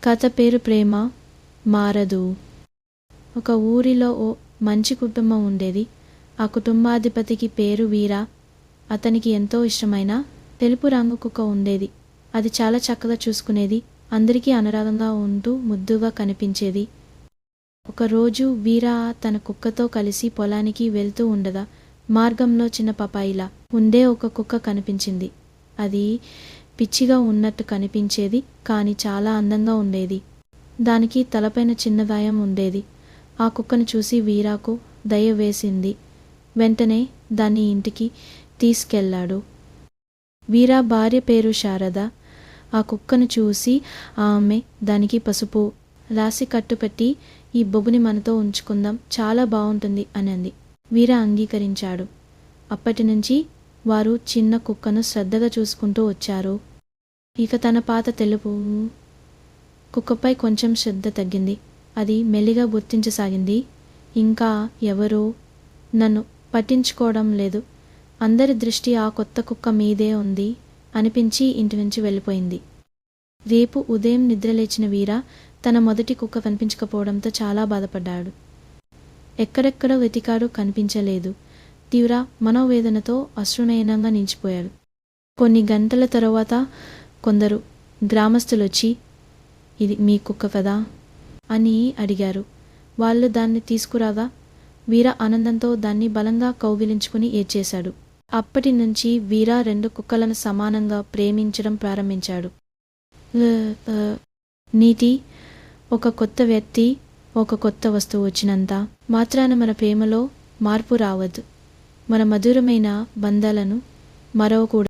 కథ పేరు ప్రేమ మారదు. ఒక ఊరిలో ఓ మంచి కుటుంబం ఉండేది. ఆ కుటుంబాధిపతికి పేరు వీర. అతనికి ఎంతో ఇష్టమైన తెలుపు రంగు కుక్క ఉండేది. అది చాలా చక్కగా చూసుకునేది. అందరికీ అనురాగంగా ఉంటూ ముద్దుగా కనిపించేది. ఒకరోజు వీర తన కుక్కతో కలిసి పొలానికి వెళ్తూ ఉండగా మార్గంలో చిన్న పపాయిలా ఉండే ఒక కుక్క కనిపించింది. అది పిచ్చిగా ఉన్నట్టు కనిపించేది, కానీ చాలా అందంగా ఉండేది. దానికి తలపైన చిన్న గాయం ఉండేది. ఆ కుక్కను చూసి వీరాకు దయ వేసింది. వెంటనే దాన్ని ఇంటికి తీసుకెళ్ళాడు. వీరా భార్య పేరు శారద. ఆ కుక్కను చూసి ఆమె దానికి పసుపు రాసి కట్టుపెట్టి, ఈ బొబుని మనతో ఉంచుకుందాం, చాలా బాగుంటుంది అని అంది. వీర అంగీకరించాడు. అప్పటి నుంచి వారు చిన్న కుక్కను శ్రద్ధగా చూసుకుంటూ వచ్చారు. ఇక తన పాత తెలుపు కుక్కపై కొంచెం శ్రద్ధ తగ్గింది. అది మెల్లిగా గుర్తించసాగింది. ఇంకా ఎవరూ నన్ను పట్టించుకోవడం లేదు, అందరి దృష్టి ఆ కొత్త కుక్క మీదే ఉంది అనిపించి ఇంటి నుంచి వెళ్ళిపోయింది. రేపు ఉదయం నిద్రలేచిన వీర తన మొదటి కుక్క కనిపించకపోవడంతో చాలా బాధపడ్డాడు. ఎక్కడెక్కడ వెతికాడు, కనిపించలేదు. తీవ్ర మనోవేదనతో అశ్రునయనంగా నిలిచిపోయాడు. కొన్ని గంటల తరువాత కొందరు గ్రామస్తులొచ్చి, ఇది మీ కుక్క కదా అని అడిగారు. వాళ్ళు దాన్ని తీసుకురాగా వీర ఆనందంతో దాన్ని బలంగా కౌగిలించుకుని ఏడ్చేశాడు. అప్పటి నుంచి వీర 2 కుక్కలను సమానంగా ప్రేమించడం ప్రారంభించాడు. నీతి: ఒక కొత్త వ్యక్తి, ఒక కొత్త వస్తువు వచ్చినంత మాత్రాన మన ప్రేమలో మార్పు రావద్దు. మన మధురమైన బంధాలను మరవకూడదు.